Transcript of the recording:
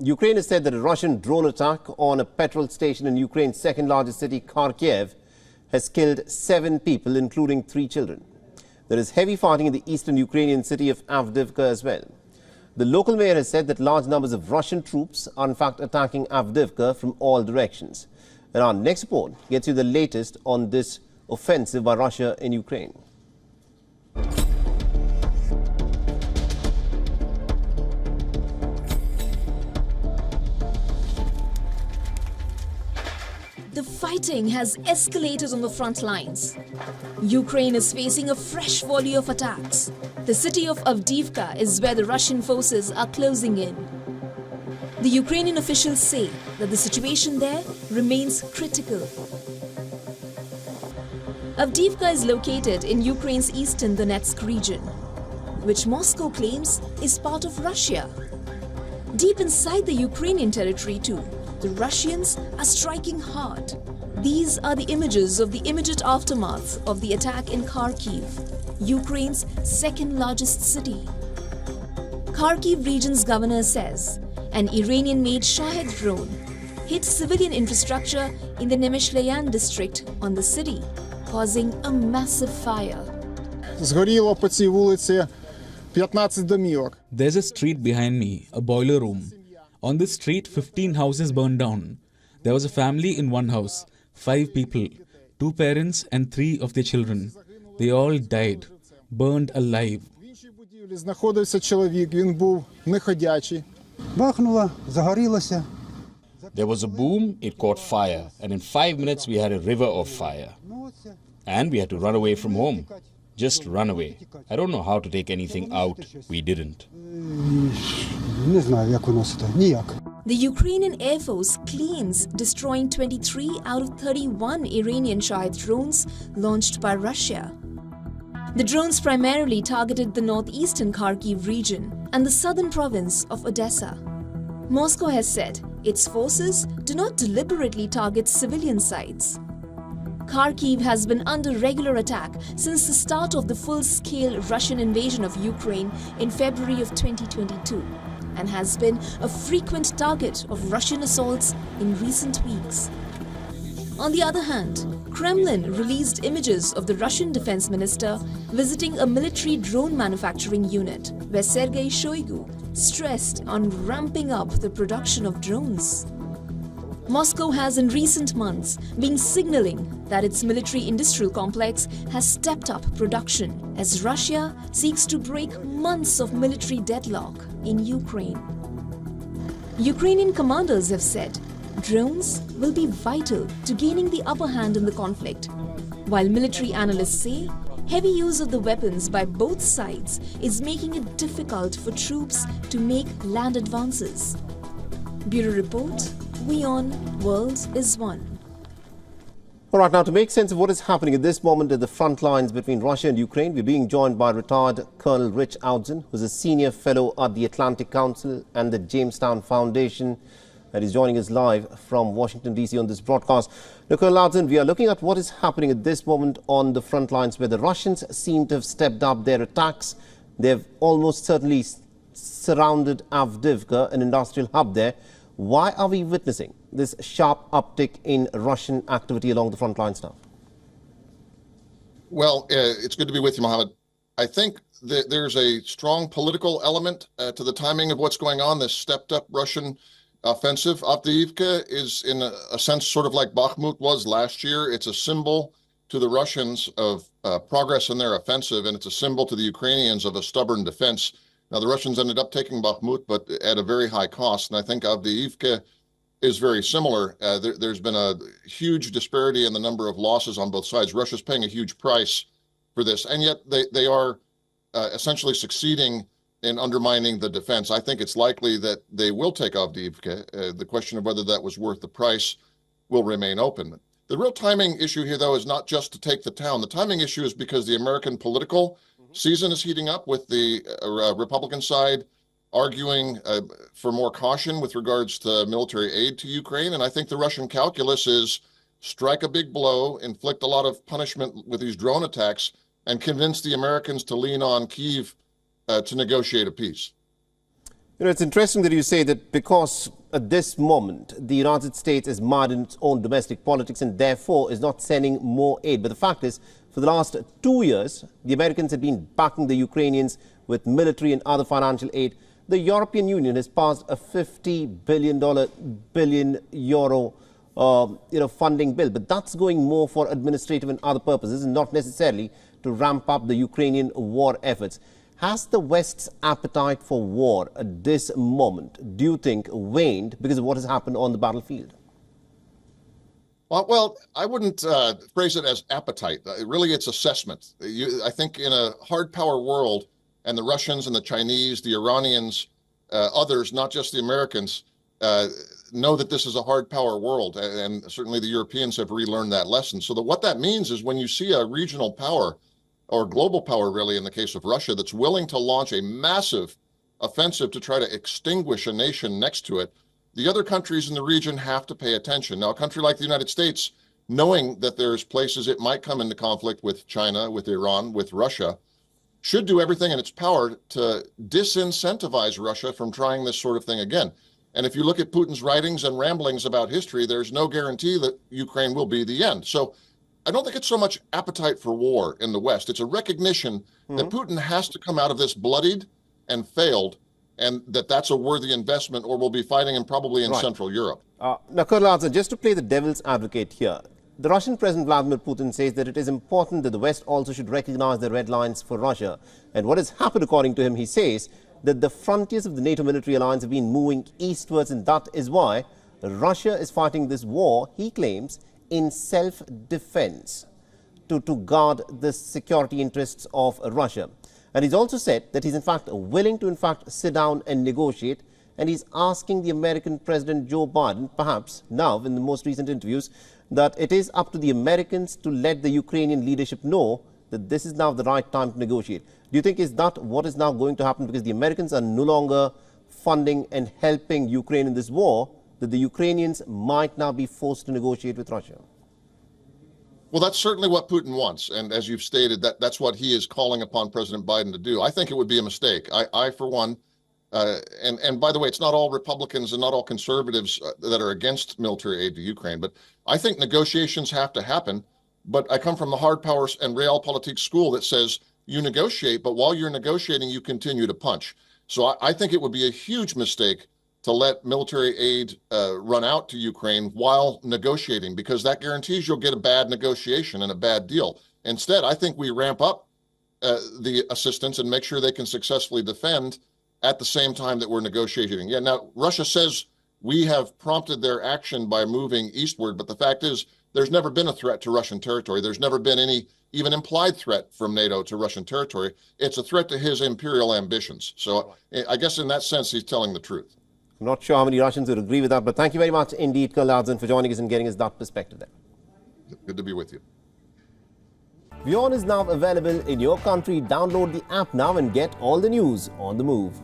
Ukraine has said that a Russian drone attack on a petrol station in Ukraine's second largest city, Kharkiv, has killed 7 people, including 3 children. There is heavy fighting in the eastern Ukrainian city of Avdiivka as well. The local mayor has said that large numbers of Russian troops are in fact attacking Avdiivka from all directions. And our next report gets you the latest on this offensive by Russia in Ukraine. The fighting has escalated on the front lines. Ukraine is facing a fresh volley of attacks. The city of Avdiivka is where the Russian forces are closing in. The Ukrainian officials say that the situation there remains critical. Avdiivka is located in Ukraine's eastern Donetsk region, which Moscow claims is part of Russia. Deep inside the Ukrainian territory too, the Russians are striking hard. These are the images of the immediate aftermath of the attack in Kharkiv, Ukraine's second largest city. Kharkiv region's governor says an Iranian-made Shahed drone hit civilian infrastructure in the Nemeshlayan district on the city, causing a massive fire. Згоріло по цій вулиці 15 домівок. There's a street behind me, a boiler room. On this street, 15 houses burned down. There was a family in one house, 5 people, 2 parents and 3 of their children. They all died, burned alive. В іншій будівлі знаходився чоловік, він був неходячий. Бахнуло, загорілося. There was a boom, it caught fire, and in 5 minutes we had a river of fire. And we had to run away from home. Just run away. I don't know how to take anything out. We didn't. Не знаю, як виносити. Ніяк. The Ukrainian Air Force claims destroying 23 out of 31 Iranian Shahed drones launched by Russia. The drones primarily targeted the northeastern Kharkiv region and the southern province of Odessa. Moscow has said its forces do not deliberately target civilian sites. Kharkiv has been under regular attack since the start of the full-scale Russian invasion of Ukraine in February of 2022 and has been a frequent target of Russian assaults in recent weeks. On the other hand, Kremlin released images of the Russian defense minister visiting a military drone manufacturing unit where Sergei Shoigu stressed on ramping up the production of drones. Moscow has in recent months been signaling that its military-industrial complex has stepped up production as Russia seeks to break months of military deadlock in Ukraine. Ukrainian commanders have said drones will be vital to gaining the upper hand in the conflict, while military analysts say heavy use of the weapons by both sides is making it difficult for troops to make land advances. Bureau Report, WION World is One. All right, now to make sense of what is happening at this moment at the front lines between Russia and Ukraine, we're being joined by retired Colonel Rich Outzen, who's a senior fellow at the Atlantic Council and the Jamestown Foundation, and is joining us live from Washington, D.C. on this broadcast. Now, Colonel Outzen, we are looking at what is happening at this moment on the front lines where the Russians seem to have stepped up their attacks. They've almost certainly surrounded Avdiivka, an industrial hub there. Why are we witnessing this sharp uptick in Russian activity along the front lines now? Well, it's good to be with you, Mohammed. I think that there's a strong political element to the timing of what's going on. This stepped-up Russian offensive. Avdiivka is, in a sense, sort of like Bakhmut was last year. It's a symbol to the Russians of progress in their offensive, and it's a symbol to the Ukrainians of a stubborn defense. Now, the Russians ended up taking Bakhmut, but at a very high cost. And I think Avdiivka is very similar. There's been a huge disparity in the number of losses on both sides. Russia's paying a huge price for this, and yet they are essentially succeeding in undermining the defense. I think it's likely that they will take Avdiivka. The question of whether that was worth the price will remain open. The real timing issue here, though, is not just to take the town. The timing issue is because the American political season is heating up with the Republican side arguing for more caution with regards to military aid to Ukraine. And I think the Russian calculus is strike a big blow, inflict a lot of punishment with these drone attacks, and convince the Americans to lean on Kyiv to negotiate a peace. It's interesting that you say that because at this moment the United States is mired in its own domestic politics and therefore is not sending more aid. But the fact is, for the last 2 years, the Americans have been backing the Ukrainians with military and other financial aid. The European Union has passed a $50 billion funding bill, but that's going more for administrative and other purposes and not necessarily to ramp up the Ukrainian war efforts. Has the West's appetite for war at this moment, do you think, waned because of what has happened on the battlefield? Well, I wouldn't phrase it as appetite. Really, it's assessment. I think in a hard power world, and the Russians and the Chinese, the Iranians, others, not just the Americans, know that this is a hard power world. And certainly the Europeans have relearned that lesson. So what that means is when you see a regional power, or global power really in the case of Russia, that's willing to launch a massive offensive to try to extinguish a nation next to it, the other countries in the region have to pay attention. Now, a country like the United States, knowing that there's places it might come into conflict with China, with Iran, with Russia, should do everything in its power to disincentivize Russia from trying this sort of thing again. And if you look at Putin's writings and ramblings about history, there's no guarantee that Ukraine will be the end. So I don't think it's so much appetite for war in the West. It's a recognition that Putin has to come out of this bloodied and failed, and that's a worthy investment, or we'll be fighting him probably in Central Europe. Now, Colonel Arza, just to play the devil's advocate here, the Russian President Vladimir Putin says that it is important that the West also should recognize the red lines for Russia. And what has happened, according to him, he says that the frontiers of the NATO military alliance have been moving eastwards, and that is why Russia is fighting this war, he claims, in self-defense to guard the security interests of Russia. And he's also said that he's in fact willing to sit down and negotiate, and he's asking the American President Joe Biden, perhaps now in the most recent interviews, that it is up to the Americans to let the Ukrainian leadership know that this is now the right time to negotiate. Do you think is that what is now going to happen, because the Americans are no longer funding and helping Ukraine in this war, that the Ukrainians might now be forced to negotiate with Russia? Well, that's certainly what Putin wants. And as you've stated, that's what he is calling upon President Biden to do. I think it would be a mistake. I for one, and by the way, it's not all Republicans and not all conservatives that are against military aid to Ukraine, but I think negotiations have to happen. But I come from the hard powers and realpolitik school that says you negotiate, but while you're negotiating, you continue to punch. So I think it would be a huge mistake to let military aid run out to Ukraine while negotiating, because that guarantees you'll get a bad negotiation and a bad deal. Instead, I think we ramp up the assistance and make sure they can successfully defend at the same time that we're negotiating. Yeah, now Russia says we have prompted their action by moving eastward, but the fact is there's never been a threat to Russian territory. There's never been any even implied threat from NATO to Russian territory. It's a threat to his imperial ambitions. So I guess in that sense, he's telling the truth. I'm not sure how many Russians would agree with that, but thank you very much indeed, Colonel Arza, for joining us and getting us that perspective there. Good to be with you. WION is now available in your country. Download the app now and get all the news on the move.